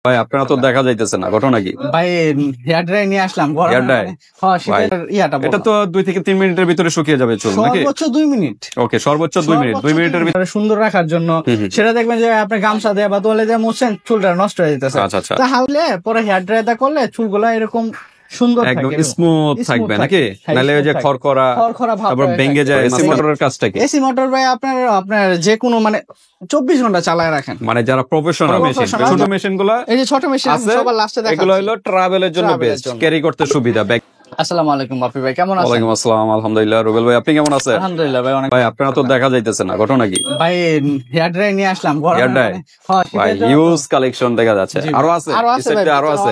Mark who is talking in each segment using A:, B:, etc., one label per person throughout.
A: ভাই আপনারা তো দেখা যাইতেছে না, ঘটনা কি?
B: ভাই হেয়ার ড্রাই নিয়ে আসলাম গরমে
A: হেয়ার ড্রাই?
B: হ্যাঁ শীতের ইয়াটা
A: এটা তো 2 থেকে 3 মিনিটের ভিতরে শুকিয়ে যাবে চুল নাকি?
B: সর্বোচ্চ 2 মিনিট।
A: ওকে, সর্বোচ্চ 2 মিনিট। 2 মিনিটের ভিতরে
B: সুন্দর রাখার জন্য সেটা দেখবেন যে আপনি গামছা দিয়ে বা তোয়ালে দিয়ে মুছছেন, চুলটা নষ্ট হয়ে যেতেছে।
A: আচ্ছা আচ্ছা,
B: তাহলে পরে হেয়ার ড্রাইটা করলে চুলগুলো এরকম সুন্দর
A: একদম
B: থাকে,
A: স্মুথ থাকবে নাকি? নালে ওই যে খড়খড়া
B: ভাব
A: তারপর ভেঙে যায়। এসি মোটরের কাজটা কি?
B: এসি মোটর ভাই আপনার যে কোনো মানে 24 ঘন্টা চালায় রাখেন।
A: মানে যারা প্রফেশনাল মেশিন, ছোট মেশিন গুলা,
B: এই যে ছোট মেশিন
A: আছে
B: সবার লাস্টে দেখাচ্ছি,
A: এগুলো হলো ট্রাভেলের জন্য বেস্ট, ক্যারি করতে সুবিধা। ব্যাগ।
B: আসসালামু আলাইকুম বাপি ভাই, কেমন আছেন?
A: ওয়ালাইকুম আসসালাম, আলহামদুলিল্লাহ। রুবেল ভাই আপনি কেমন আছেন?
B: আলহামদুলিল্লাহ ভাই, অনেক।
A: ভাই আপনারা তো দেখা যাইতেছে না, ঘটনা কি?
B: ভাই হেয়ার ড্রাই নিয়ে আসলাম গরমে।
A: Hair dry? ভাই হিউজ কালেকশন দেখা যাচ্ছে। আরো আছে? আরো আছে?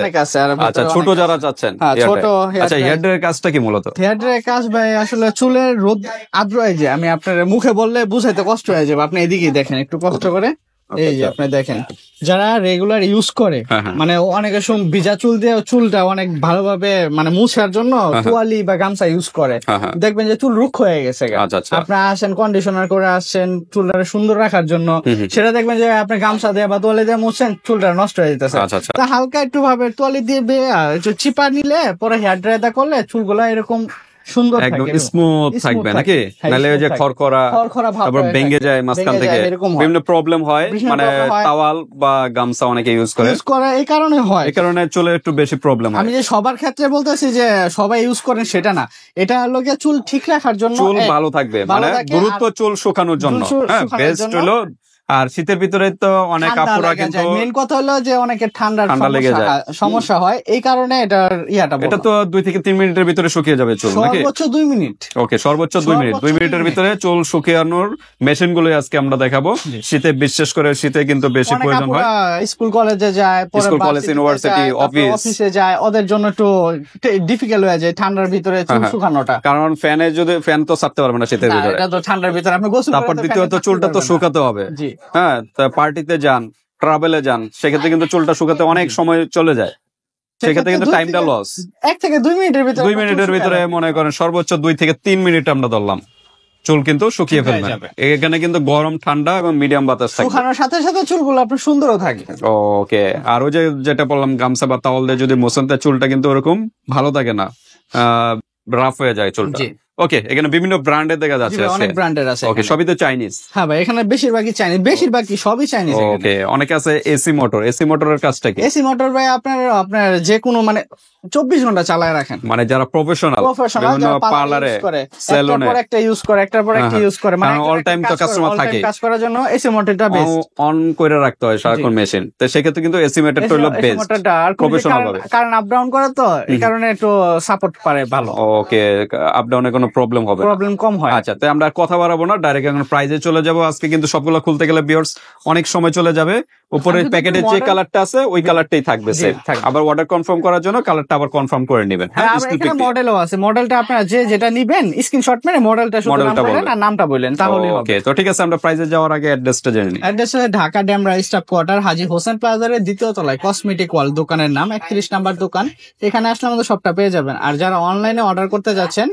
B: অনেক আছে।
A: আচ্ছা, ছোট যারা চাচ্ছেন
B: ছোট।
A: আচ্ছা, হেয়ার ড্রাইয়ের কাজটা কি মূলত?
B: হেয়ার ড্রাইয়ের কাজ ভাই আসলে চুলের রোদ আর্দ্র হয় যে, আমি আপনার মুখে বললে বুঝাইতে কষ্ট হয়ে যাবে, আপনি এদিকেই দেখেন একটু কষ্ট করে। এই যে আপনি দেখেন, যারা রেগুলার ইউজ করে, মানে অনেকে ভিজা চুল দিয়ে চুলটা অনেক ভালোভাবে মানে মুছার জন্য তোয়ালি বা গামছা ইউজ করে, দেখবেন যে চুল রুক্ষ হয়ে গেছে। আপনি আসেন কন্ডিশনার করে আসছেন চুলটা সুন্দর রাখার জন্য, সেটা দেখবেন যে আপনি গামছা দিয়ে বা তোয়ালি দিয়ে মুছছেন, চুলটা নষ্ট হয়ে যেতেছে। তা হালকা একটু ভাবে তোয়ালি দিয়ে একটু চিপা নিলে পরে হেয়ার ড্রাইটা করলে চুলগুলা এরকম সুন্দর
A: একদম স্মুথ থাকবে নাকি? নালে ওই যে খড়খড়া তারপর ভেঙে যায় মাঝখান থেকে, বিভিন্ন প্রবলেম হয়। মানে টাওয়াল বা গামছা অনেকে ইউজ করে,
B: এই কারণে হয়,
A: এই কারণে চুলে একটু বেশি প্রবলেম হয়।
B: আমি যে সবার ক্ষেত্রে বলতেছি যে সবাই ইউজ করেন সেটা না, এটা হলো গিয়ে চুল ঠিক রাখার জন্য,
A: চুল ভালো থাকবে, মানে দ্রুত চুল শুকানোর জন্য বেস্ট হলো। আর শীতের ভিতরে তো অনেক আপুরা কিন্তু
B: মেইন কথা হলো যে অনেকে ঠান্ডা লেগে যায়, সমস্যা হয়, এই কারণে এটা
A: তো 2 থেকে 3 মিনিটের ভিতরে শুকিয়ে যাবে চুল নাকি?
B: সর্বোচ্চ 2 মিনিট।
A: ওকে, সর্বোচ্চ 2 মিনিট। 2 মিনিটের ভিতরে চুল শুকিয়ানোর মেশিন গুলো আজকে আমরা দেখাবো। শীতে, বিশেষ করে শীতে কিন্তু বেশি প্রয়োজন হয়।
B: স্কুল কলেজে যায়,
A: স্কুল কলেজ ইউনিভার্সিটি
B: অফিসে যায়, ওদের জন্য একটু ডিফিকাল্ট হয়ে যায় ঠান্ডার ভিতরে চুল শুকানোটা, কারণ
A: ফ্যান তো ছাড়তে পারবে না শীতের ভিতরে,
B: এটা তো ঠান্ডার ভিতরে আপনি গোসল,
A: তারপর দ্বিতীয়ত চুলটা তো শুকাতে হবে। হ্যাঁ, পার্টিতে যান, ট্রাভেলে যান, সেক্ষেত্রে কিন্তু চুলটা শুকাতে অনেক সময় চলে যায়, সেক্ষেত্রে কিন্তু টাইমটা লস।
B: 1 থেকে 2 মিনিটের ভিতরে,
A: 2 মিনিটের ভিতরে মনে করেন সর্বোচ্চ 2 থেকে 3 মিনিট আমরা ধরলাম, চুল কিন্তু শুকিয়ে ফেলবে। এখানে কিন্তু গরম, ঠান্ডা এবং মিডিয়াম বাতাস থাকে,
B: শুকানোর সাথে সাথে চুলগুলো আপনার সুন্দরও থাকে।
A: ওকে, আর ওই যেটা বললাম গামছা বা তাওয়াল দিয়ে যদি মোছেন, চুলটা কিন্তু ওরকম ভালো থাকে না, রাফ হয়ে যায় চুলটা। ওকে, এখানে বিভিন্ন ব্র্যান্ডের দেখা যাচ্ছে,
B: অনেক ব্র্যান্ডের আছে।
A: ওকে, সবই তো চাইনিজ?
B: হ্যাঁ ভাই, এখানে বেশিরভাগই চাইনিজ, বেশিরভাগই সবই চাইনিজ।
A: ওকে, অনেকে আছে এসি মোটর। এসি মোটরের কাজটা কি?
B: এসি মোটর ভাই আপনার যে কোনো মানে 24 ঘন্টা চালায় রাখেন,
A: মানে যারা প্রফেশনাল পার্লারে, সেলুনে
B: একটা ইউজ করে, একটার পর একটা ইউজ করে, মানে
A: অল টাইম তো কাস্টমার থাকে,
B: কাজ করার জন্য এসি মোটরটা বেস্ট,
A: অন করে রাখতে হয় সারাক্ষণ মেশিন। তো সেক্ষেত্রে কিন্তু এসি মোটরটা হলো বেস্ট, প্রফেশনাল ভাবে।
B: কারণ আপ ডাউন করে তো, এই কারণে একটু সাপোর্ট পারে ভালো।
A: ওকে, আপ ডাউনে কোনো প্রবলেম হবে না,
B: প্রবলেম কম হয়।
A: আচ্ছা, তাই আমরা কথা বাড়াবো না, ডাইরেক্ট এখন প্রাইজে চলে যাবো। আজকে কিন্তু সবগুলো খুলতে গেলে ভিউয়ার্স অনেক সময় চলে যাবে। উপরে প্যাকেটে যে কালারটা আছে ওই কালারটাই থাকবে সেম, আবার অর্ডার কনফার্ম করার জন্য কালারটা আবার কনফার্ম করে নেবেন।
B: হ্যাঁ, এখানে মডেলও আছে, মডেলটা আপনারা যেটা নেবেন স্ক্রিনশট মেরে মডেলটা শুধু নাম বলেন আর নামটা বলেন, তাহলে হবে।
A: ওকে, তো ঠিক আছে, আমরা প্রাইজে যাওয়ার আগে অ্যাড্রেসটা জেনে নিই।
B: অ্যাড্রেস হলো ঢাকা ডেমরা স্টাফ কোয়ার্টার, হাজী হোসেন প্লাজার দ্বিতীয় তলায়, কসমেটিক ওয়াল, দোকানের নাম 31 নাম্বার দোকান। এখানে আসলে আমাদের সবটা পেয়ে যাবেন। আর যারা অনলাইনে অর্ডার করতে যাচ্ছেন,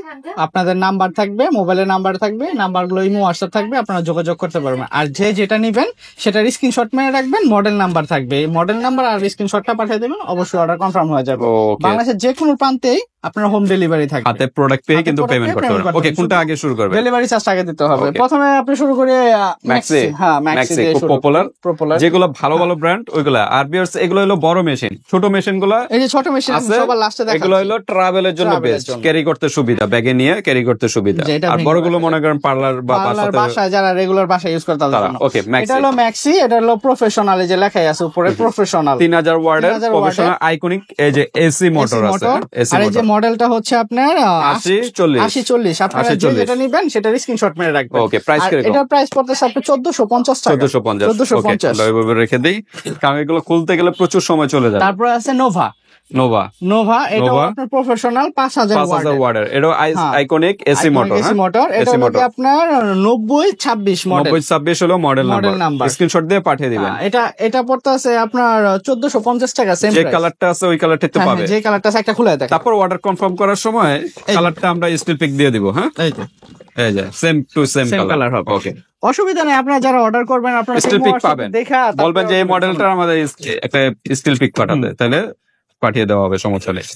B: আপনাদের নাম্বার থাকবে, মোবাইলের নাম্বার থাকবে, নাম্বারগুলো ইমো হোয়াটসঅ্যাপ থাকবে, আপনারা যোগাযোগ করতে পারবেন। আর যেটা নিবেন সেটার স্ক্রিনশট মেরে রাখবেন, মডেল নাম্বার থাকবে, মডেল নাম্বার আর স্ক্রিনশটটা পাঠিয়ে দেবেন, অবশ্যই অর্ডার কনফার্ম হয়ে যাবে। বাংলাদেশের যে কোনো প্রান্তেই আপনার হোম ডেলিভারি থাকবে,
A: হাতে প্রোডাক্ট পেয়ে কিন্তু পেমেন্ট করতে হবে। ওকে, কোনটা আগে শুরু করবে?
B: ডেলিভারি চার্জ আগে দিতে হবে। প্রথমে আপনি শুরু করে
A: ম্যাক্সি।
B: হ্যাঁ, ম্যাক্সি দিয়ে
A: খুব পপুলার, যেগুলো ভালো ভালো ব্র্যান্ড ওইগুলা। আর ভিউয়ার্স এগুলো হলো বড় মেশিন, ছোট মেশিনগুলো
B: এই যে ছোট মেশিন সবার লাস্টে দেখাচ্ছি,
A: এগুলো হলো ট্রাভেলের জন্য বেস্ট, ক্যারি করতে সুবিধা, ব্যাগে নিয়ে ক্যারি করতে সুবিধা। আর বড়গুলো মনে করেন পার্লার বা
B: বাসায় যারা রেগুলার বাসায় ইউজ করে তাদের জন্য।
A: ওকে, ম্যাক্সি।
B: এটা হলো ম্যাক্সি, এটা হলো প্রফেশনাল, এই যে লেখাই আছে উপরে প্রফেশনাল,
A: 3000 ওয়াটের প্রফেশনাল আইকনিক এই যে এসি মোটর আছে।
B: আর এই যে মডেলটা হচ্ছে আপনার 8040। আপনারা যেটা নেবেন সেটার স্ক্রিনশট মেরে রাখবেন।
A: ওকে, প্রাইস কি?
B: এটা প্রাইস পড়তেছে আপনার 1450 টাকা।
A: 1450 ওকে, রেখে দেই, কারণ এগুলো খুলতে গেলে প্রচুর সময় চলে যায়।
B: তারপর আছে নোভা, এটা আপনার প্রফেশনাল 5000 ওয়াটের,
A: এটা আইকনিক এসি মোটর।
B: এটা হলো আপনার 9026 মডেল,
A: 9026 হলো মডেল নাম্বার, স্ক্রিনশট দিয়ে পাঠিয়ে দিবেন।
B: এটা পড়তে আছে আপনার 1450 টাকা, সেম
A: যে কালারটা আছে ওই কালারটাতে পাবে,
B: যে কালারটা আছে একটা খুলে দেখ,
A: তারপর অর্ডার কনফার্ম করার সময় কালারটা আমরা স্টিল পিক দিয়ে দিব। হ্যাঁ, এই যে সেম টু সেম কালার হবে। ওকে,
B: অসুবিধা নেই, আপনারা যারা অর্ডার করবেন আপনারা
A: স্টিল পিক পাবেন, বলবেন যে এই মডেলটা আমাদের একটা স্টিল পিক পাঠাতে, তাহলে পাঠিয়ে দেওয়া হবে, সমস্যা নেই।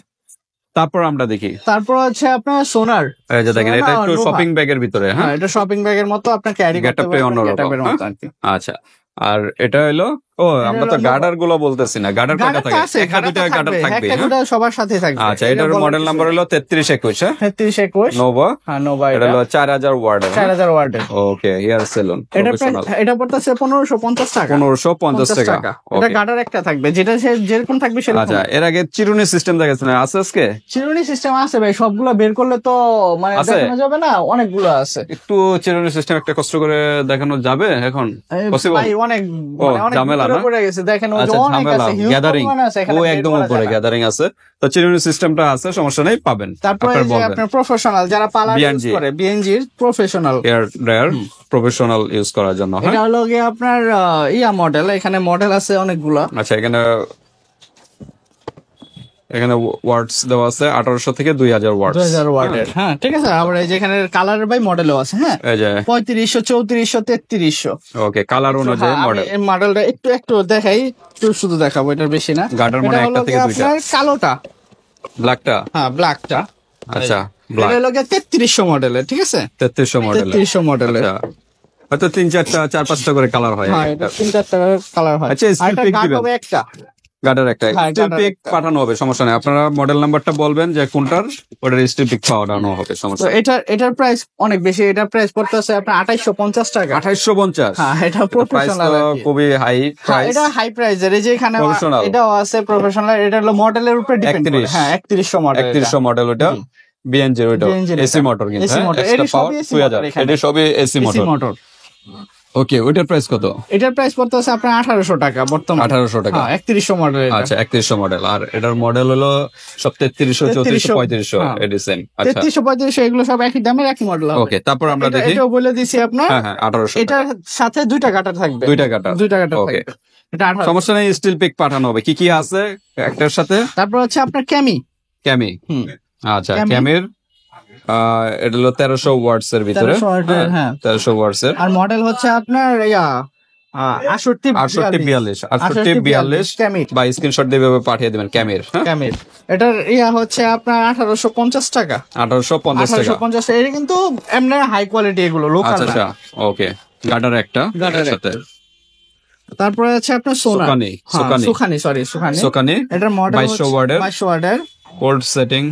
A: তারপর আমরা দেখি,
B: তারপর হচ্ছে আপনার সোনার,
A: এই যে দেখেন এটা একটু শপিং ব্যাগের ভিতরে। হ্যাঁ,
B: এটা শপিং ব্যাগের মতো আপনার ক্যারি করতে পারবেন,
A: অন্যরকম। আচ্ছা, আর এটা হলো আমরা তো গার্ডার গুলো বলতেছি না, গার্ডার কয়টা থাকে? একটা দুটো গার্ডার থাকবে,
B: সবার সাথে থাকবে।
A: আচ্ছা, এটার মডেল নাম্বার হলো 3321।
B: 3321
A: নোভা।
B: হ্যাঁ, নোভা।
A: এটা হলো 4000 ওয়াটের।
B: 4000 ওয়াটের।
A: ওকে, হেয়ার সেলুন প্রফেশনাল।
B: এটা পড়তেছে 1550 টাকা।
A: 1550 টাকা।
B: এটা গার্ডার একটা থাকবে, যেটা যেরকম থাকবে সেরকম।
A: আচ্ছা, এর আগে চিরুনি সিস্টেম দেখাচ্ছেন, আছে আজকে?
B: চিরুনি সিস্টেম আছে ভাই, সবগুলো বের করলে তো মানে দেখানো যাবে না, অনেকগুলো আছে।
A: একটু চিরুনি সিস্টেম একটা কষ্ট করে দেখানো যাবে এখন? পসিবল?
B: ভাই অনেক
A: ঝামেলা না?
B: পড়ে গেছে, দেখেন ওই যে
A: আচ্ছা,
B: অনেক
A: ঝামেলা,
B: আছে, হিউজ
A: গ্যাদারিং,
B: পরিমাণ আছে, এখানে
A: ও
B: বের
A: একদম
B: করা
A: উপরে
B: যায় না।
A: গ্যাদারিং আছে, তো চিরুনি সিস্টেমটা আছে, সমস্যা নেই, পাবেন।
B: তারপরে যে আপনার প্রফেশনাল যারা পার্লার ইউজ করে, বিএনজির professional
A: hair dryer, professional use করার জন্য।
B: এটা হলো গিয়ে আপনার ইয়া মডেল, এখানে মডেল আছে অনেকগুলো।
A: আচ্ছা, এখানে ওয়াটস দেওয়া আছে 1800 থেকে 2000 ওয়াটস।
B: 2000 ওয়াটের। হ্যাঁ, ঠিক আছে। আবার এই যে এখানে কালার বাই মডেলও আছে। হ্যাঁ,
A: এই যে
B: 3500, 3400, 3300।
A: ওকে, কালার অনুযায়ী মডেল।
B: এই মডেলটা একটু দেখাই, একটু শুধু দেখাবো, এটার বেশি না।
A: গার্ডার মানে একটা থেকে দুইটা।
B: আপনার কালোটা,
A: ব্ল্যাকটা।
B: হ্যাঁ, ব্ল্যাকটা।
A: আচ্ছা,
B: ব্ল্যাক। এটা হলো 3300 মডেলের, ঠিক আছে?
A: 3300 মডেলের।
B: 3300 মডেলের।
A: আচ্ছা, হয়তো 3-4টা করে কালার হয়।
B: হ্যাঁ, এটা 3-4টা কালার হয়।
A: আচ্ছা, স্টিল পিক দিবেন
B: একটা
A: গার্ডার একটা স্টিল পিক পাঠানো হবে, সমস্যা নেই। আপনারা মডেল নাম্বারটা বলবেন যে কোনটার, ওটার স্টিল পিক পাঠানো হবে, সমস্যা নেই।
B: এটার প্রাইস অনেক বেশি, এটার প্রাইস পড়তেছে আপনার 2850 টাকা।
A: 2850?
B: হ্যাঁ, এটা প্রফেশনাল,
A: খুবই হাই প্রাইস।
B: এটা হাই প্রাইসের। এই যে এখানে
A: প্রফেশনাল
B: এটাও আছে প্রফেশনাল, এটা হলো মডেলের উপরে ডিপেন্ড করে। হ্যাঁ, 3100 মডেল।
A: 3100 মডেল, ওটা বিএনজি, ওটা এসি মোটর, কিন্তু এক্সট্রা পাওয়ার 2000, এটা সবই এসি মোটর। ওকে, ওইটার প্রাইস কত?
B: এটার প্রাইস পড়তেছে আপনার 1800 টাকা বর্তমানে।
A: 1800 টাকা।
B: 3100 মডেল।
A: আচ্ছা, 3100 মডেল। আর এটার মডেল হলো সব 3300, 3400, 3500 এডিসন। আচ্ছা,
B: 3300, 3500 এগুলো সব একই দামের, একই মডেল হবে।
A: ওকে, তারপর আমরা দেখি।
B: এটাও বলে দিছি আপনার।
A: হ্যাঁ, 1800।
B: এটার সাথে দুইটা গাটার থাকবে।
A: দুইটা গাটার
B: থাকবে। এটা 1800।
A: সমস্যা নেই, স্টিল পিক পাঠানো হবে। কি আছে একটার সাথে?
B: তারপর হচ্ছে আপনার ক্যামি।
A: আচ্ছা, ক্যামির এটা হলো 1300 ওয়াটস এর ভিতরে। 1300 ওয়াটস এর।
B: আর মডেল হচ্ছে আপনার
A: 6842 বা স্ক্রিনশট দিয়ে পাঠিয়ে দিবেন ক্যামির।
B: ক্যামির এটার হচ্ছে আপনার 1850 টাকা।
A: 1850 টাকা।
B: 1850 এটা কিন্তু এমনি হাই কোয়ালিটি, এগুলো লোকাল।
A: আচ্ছা, ওকে, গার্ডার একটা সাথে।
B: তারপরে আছে আপনার
A: সুকানি।
B: এটার মডেল
A: 2200 ওয়াটের কোল্ড সেটিং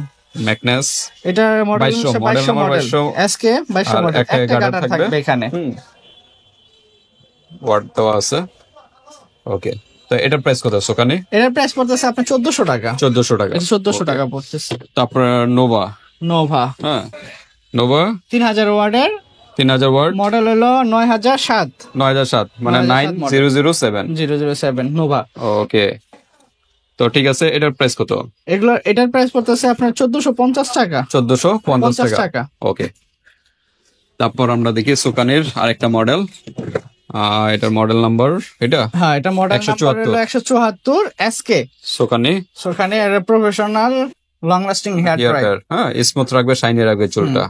A: ম্যাগনেস।
B: এটার মডেল 2200 মডেল এসকে 2200 মডেল। একটা গার্ডার থাকবে এখানে,
A: ওয়াট দেওয়া আছে। ওকে, তো এটার প্রাইস কত সুকানি?
B: এটার প্রাইস পড়তেছে আপনার 1400 টাকা।
A: 1400 টাকা।
B: 1400 টাকা পড়তেছে।
A: তারপর নোভা। হ্যাঁ, নোভা
B: 3000 ওয়াটের।
A: 3000 ওয়াট।
B: মডেল হলো 9007।
A: 9007 মানে 9007
B: নোভা।
A: ওকে, তো ঠিক আছে, এটার প্রাইস কত?
B: এটার প্রাইস পড়তেছে আপনার 1450 টাকা।
A: 1450 টাকা। ওকে, তারপর আমরা দেখি সুকানির আরেকটা মডেল। এটার মডেল নাম্বার
B: এটা মডেল নাম্বার হলো 174 এসকে। সুকানি এর professional long lasting hair dryer.
A: হ্যাঁ, স্মুথ রাখবে, শাইনি রাখবে চুলটা।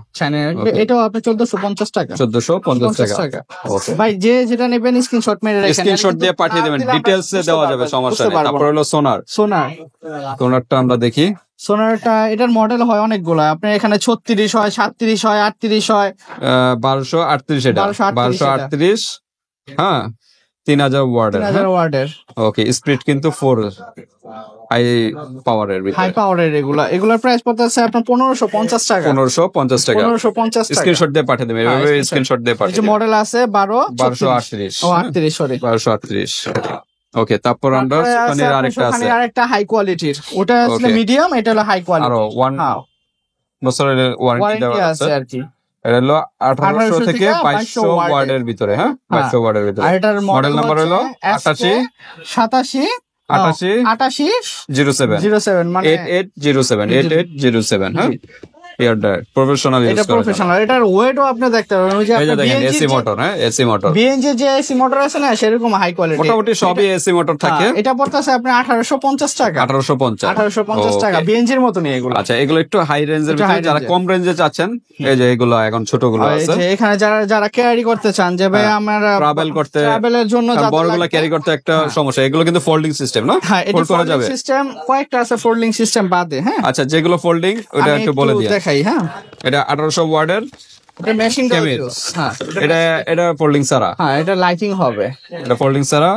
B: এটাও আপনি 1450 টাকা।
A: 1450 টাকা। ওকে
B: ভাই, যেটা নেবেন স্ক্রিনশট মেরে রাখেন,
A: স্ক্রিনশট দিয়ে পাঠিয়ে দেবেন, ডিটেইলস এ দেওয়া যাবে, সমস্যা নেই। তারপর হলো সোনারটা আমরা দেখি।
B: সোনারটা এটার মডেল হয় অনেকগুলো, আপনার এখানে 36 হয়, 37 হয়, 38 হয়,
A: 1238 এটা 1238। হ্যাঁ, 3000 ওয়াটের। ওকে, স্পিড কিন্তু 4 হাই পাওয়ারের ভিতরে।
B: হাই পাওয়ারের এগুলার প্রাইস পড়তেছে আপনার 1550 টাকা।
A: 1550 টাকা।
B: 1550 টাকা।
A: স্ক্রিনশট দিয়ে পাঠিয়ে দেবেন, এভাবে স্ক্রিনশট দিয়ে পাঠিয়ে
B: দেবেন। মডেল আছে
A: 1238।
B: ও 38, সরি
A: 1238। ওকে, তারপর আমরা সুকানির
B: আরেকটা হাই কোয়ালিটির, ওটা আসলে মিডিয়াম, এটা হলো হাই কোয়ালিটি।
A: আরো 1 বছরের ওয়ারেন্টি দেওয়া আছে আর কি। এটা হলো 1800 থেকে 2200 ওয়াটের ভিতরে। হ্যাঁ, 2200 ওয়াটের ভিতরে।
B: আর এটার
A: মডেল নাম্বার হলো 88
B: 88
A: 07
B: মানে
A: 8807। হ্যাঁ, হেয়ার ড্রায়ার প্রফেশনাল ইউজ
B: এটা
A: করা যায়।
B: প্রফেশনাল, এটার ওয়েটও আপনি দেখতে পাবেন। ওই যে
A: এই যে
B: আপনার
A: দেখেন
B: BNG
A: এসি মোটর, হ্যাঁ এসি মোটর,
B: BNG যে এসি মোটর আছে না, সেরকম হাই কোয়ালিটি।
A: মোটামুটি সবই এসি মোটর থাকে।
B: এটা পড়তেছে আপনার 1850 টাকা।
A: 1850
B: টাকা, বিএনজির মতো নিয়ে এগুলো।
A: আচ্ছা, এগুলো একটু হাই রেঞ্জের
B: একটু
A: ভিতরে,
B: high
A: যারা
B: range-এর।
A: কম রেঞ্জে চাচ্ছেন এই যে এগুলো এখন ছোটগুলো
B: আর এই
A: আছে।
B: যে এখানে যারা ক্যারি করতে চান যে ভাই আমরা
A: ট্রাভেল করতে,
B: ট্রাভেলের জন্য যাদের
A: বড়গুলো
B: লাগবে।
A: ক্যারি করতে একটা সমস্যা। এগুলো কিন্তু ফোল্ডিং সিস্টেম না,
B: হ্যাঁ, এটা
A: ফোল্ড করা যাবে।
B: সিস্টেম কয়েকটা আছে ফোল্ডিং সিস্টেম বাদে। হ্যাঁ,
A: আচ্ছা, যেগুলো ফোল্ডিং ওটা
B: আমি
A: একটু বলে দিই।
B: দেখাই। হ্যাঁ,
A: এটা 1800 ওয়ার্ডের,
B: এটা মেশিন
A: Camel।
B: হ্যাঁ,
A: এটা ফোল্ডিং ছাড়া,
B: হ্যাঁ, এটা লাইটিং হবে।
A: এটা ফোল্ডিং ছাড়া।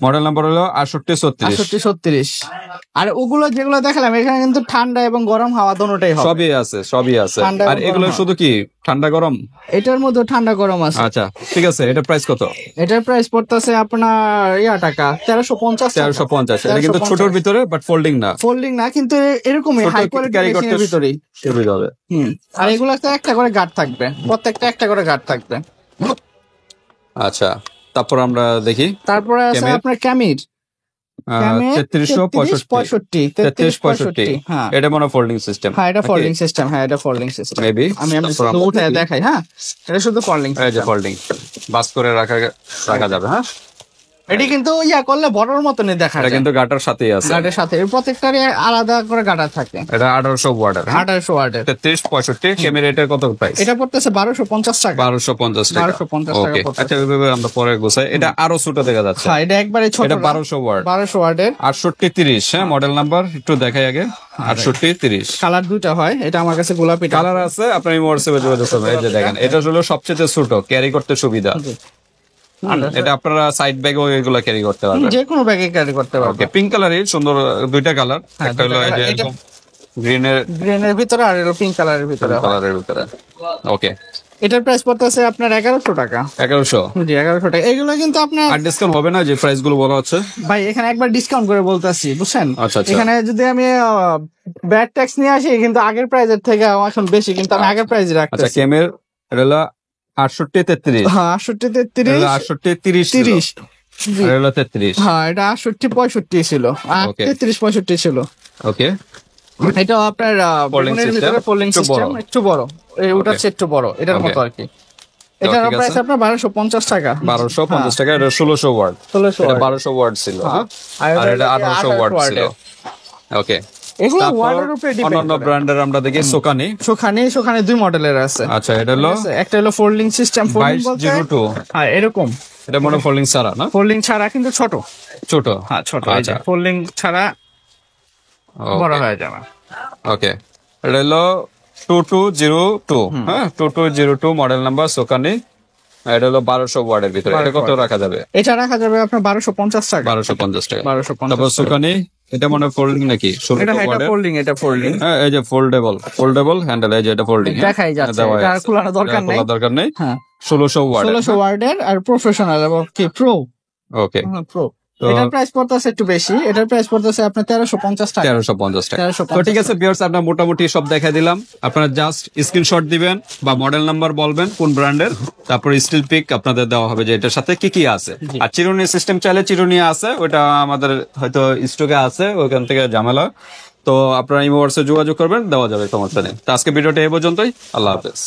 A: মডেল নাম্বার হলো 6836।
B: 3836। আর ওগুলো যেগুলো দেখালাম এখানে কিন্তু ঠান্ডা এবং গরম হাওয়া দোনোটাই হবে।
A: সবই আছে, সবই আছে।
B: ঠান্ডা
A: আর
B: এবং
A: এগুলো
B: গরম।
A: শুধু কি ঠান্ডা গরম?
B: এটার মধ্যে ঠান্ডা গরম আছে।
A: আচ্ছা ঠিক আছে, এটা প্রাইস কত?
B: এটার প্রাইস পড়তেছে আপনার টাকা 1350 টাকা।
A: 1350। এটা কিন্তু
B: 1350
A: ছোটর ভিতরে, বাট ফোল্ডিং না।
B: ফোল্ডিং না, কিন্তু এরকমই
A: ছোট
B: হাই
A: ক্যারি
B: কোয়ালিটির
A: করতে
B: মেশিনের ভিতরেই।
A: সুবিধা হবে।
B: আর এগুলোতে একটা করে গার্ড থাকবে, প্রত্যেকটা একটা করে গার্ড থাকবে।
A: আচ্ছা, তারপর আমরা দেখি
B: তারপরে আছে
A: ক্যামের?
B: আপনার ক্যামির
A: 3365।
B: 3365। হ্যাঁ,
A: এটা মনে ফোল্ডিং সিস্টেম।
B: হ্যাঁ, এটা ফোল্ডিং সিস্টেম। হ্যাঁ, এটা ফোল্ডিং সিস্টেম।
A: মেবি
B: আমি শুধু উঠে দেখাই। হ্যাঁ, এটা শুধু ফোল্ডিং।
A: এই যে ফোল্ডিং, বাস করে রাখা যাবে। হ্যাঁ,
B: এটি কিন্তু করলে বড়র মতনই দেখা
A: এটা
B: যায়।
A: কিন্তু গাটার সাথেই আছে।
B: গার্ডের সাথে এর প্রত্যেকটারই আলাদা করে গার্ডার থাকে।
A: এটা 1800 ওয়াটের।
B: 1800 ওয়াটের।
A: 3365 ক্যামেরা, এটার কত প্রাইস?
B: এটা পড়তেছে 1250 টাকা।
A: 1250 টাকা।
B: 1250 টাকা
A: ওকে,
B: পড়তেছে।
A: আচ্ছা ওইভাবে আমরা পরে গোছাই। এটা আরো ছোট দেখা যাচ্ছে।
B: হ্যাঁ, এটা একবারে ছোট।
A: এটা 1200 ওয়াট,
B: 1200 ওয়াটের।
A: 6830। হ্যাঁ, মডেল নাম্বার একটু দেখাই আগে। 6830।
B: কালার দুইটা হয়, এটা আমার কাছে গোলাপি
A: কালার আছে, আপনার হোয়াটসঅ্যাপে যোগাযোগ করবেন। এই যে দেখেন, এটা হলো সবচেয়ে ছোট, ক্যারি করতে সুবিধা। এটা আপনারা সাইড ব্যাগও এগুলো ক্যারি করতে পারবেন।
B: যে কোনো ব্যাগে ক্যারি করতে পারবে।
A: ওকে, পিঙ্ক কালারের সুন্দর দুইটা কালার,
B: হ্যাঁ,
A: একটা হলো এই যে
B: দুইটা colour।
A: এরকম গ্রিনের
B: গ্রিনের ভিতরে আর পিঙ্ক কালারের ভিতরে।
A: কালারের ভিতরে। ওকে,
B: এটার প্রাইস পড়তেছে আপনার 1100 টাকা।
A: 1100।
B: জি, 1100 টাকা। এগুলো কিন্তু আপনার
A: আর ডিসকাউন্ট হবে না যে প্রাইস গুলো বলা হচ্ছে?
B: ভাই এখানে একবার ডিসকাউন্ট করে বলতেছি, বুঝছেন?
A: আচ্ছা, আচ্ছা।
B: এখানে যদি আমি ব্যাড ট্যাক্স নিয়ে আসি কিন্তু আগের প্রাইজের থেকে এখন বেশি, কিন্তু আমি আগের প্রাইজ
A: আচ্ছা,
B: রাখতেছি।
A: কেমের এটা হলো 6833।
B: হ্যাঁ, 6833।
A: 6830।
B: 30। জি।
A: এটা হলো 33।
B: হ্যাঁ, এটা 6865 ছিল, আর
A: Okay.
B: 3365 ছিল।
A: ওকে,
B: এটা আপনার
A: Folding
B: বেগুনের
A: system,
B: ভিতরে ফোল্ডিং
A: একটু
B: সিস্টেম,
A: বড়।
B: একটু বড়। ওটা হচ্ছে একটু বড়, এটার
A: Okay.
B: মতো আর কি। এটার
A: ঠিক
B: প্রাইস
A: আছে।
B: আপনার 1250 টাকা।
A: 1250 টাকা। এটা 1600 ওয়াট।
B: 1600
A: এটা
B: ওয়াট।
A: 1200 ওয়াট ছিল।
B: হ্যাঁ।
A: আর এটা 1800 ওয়াট ছিল। ওকে,
B: এগুলো
A: তারপর
B: ওয়ার্ডের উপরে ডিপেন্ড
A: অন্যান্য
B: করে।
A: ব্র্যান্ডের আমরা দেখি সোকানি।
B: সেখানে দুই মডেলের আছে।
A: আচ্ছা, এটা হলো
B: ঠিক আছে? একটা হলো ফোল্ডিং সিস্টেম, ফোল্ডিং বলতে
A: 2202।
B: হ্যাঁ এরকম
A: এটা মনে ফোল্ডিং ছাড়া না,
B: ফোল্ডিং ছাড়া কিন্তু ছোট।
A: ছোট।
B: হ্যাঁ, ছোট।
A: আচ্ছা,
B: ফোল্ডিং ছাড়া বড় হয়ে যাবে।
A: ওকে, এটা হলো 2202। হ্যাঁ, 2202 মডেল নাম্বার সোকানি। এটা হলো 1200 ওয়াটের ভিতরে। এটা কত রাখা যাবে?
B: এটা রাখা যাবে আপনার 1250 টাকা।
A: 1250 টাকা।
B: 1250
A: তারপর সোকানি, এটা মনে ফোল্ডিং নাকি? 1600
B: এটা
A: ওয়াটের।
B: ফোল্ডিং, এটা ফোল্ডিং
A: হ্যাঁ, এই যে ফোল্ডেবল হ্যান্ডেল, এই যে এটা ফোল্ডিং
B: দেখাই যাচ্ছে। এটা আর খোলানো দরকার নেই।
A: দরকার নেই।
B: হ্যাঁ,
A: 1600 ওয়াট।
B: 1600 ওয়ার্ডের আর প্রফেশনাল এবং কি প্রো।
A: ওকে,
B: প্রো।
A: তো
B: এটার প্রাইস পড়তেছে একটু বেশি, এটার প্রাইস পড়তেছে আপনার 1350 টাকা।
A: 1350 টাকা।
B: 1350
A: তো ঠিক আছে ভিউয়ার্স, আপনার মোটামুটি সব দেখাই দিলাম। আপনারা জাস্ট স্ক্রিনশট দিবেন বা মডেল নাম্বার বলবেন কোন ব্র্যান্ডের, তারপর স্টিল পিক আপনাদের দেওয়া হবে যে এটার সাথে কি কি আছে। আর চিরুনি সিস্টেম চাইলে চিরুনি আছে, ওটা আমাদের হয়তো স্টকে আছে, ওইখান থেকে ঝামেলা। তো আপনারা ইমো হোয়াটসঅ্যাপে যোগাযোগ করবেন, দেওয়া যাবে, সমস্যা নেই। তো আজকে ভিডিওটা এই পর্যন্তই। আল্লাহ হাফেজ।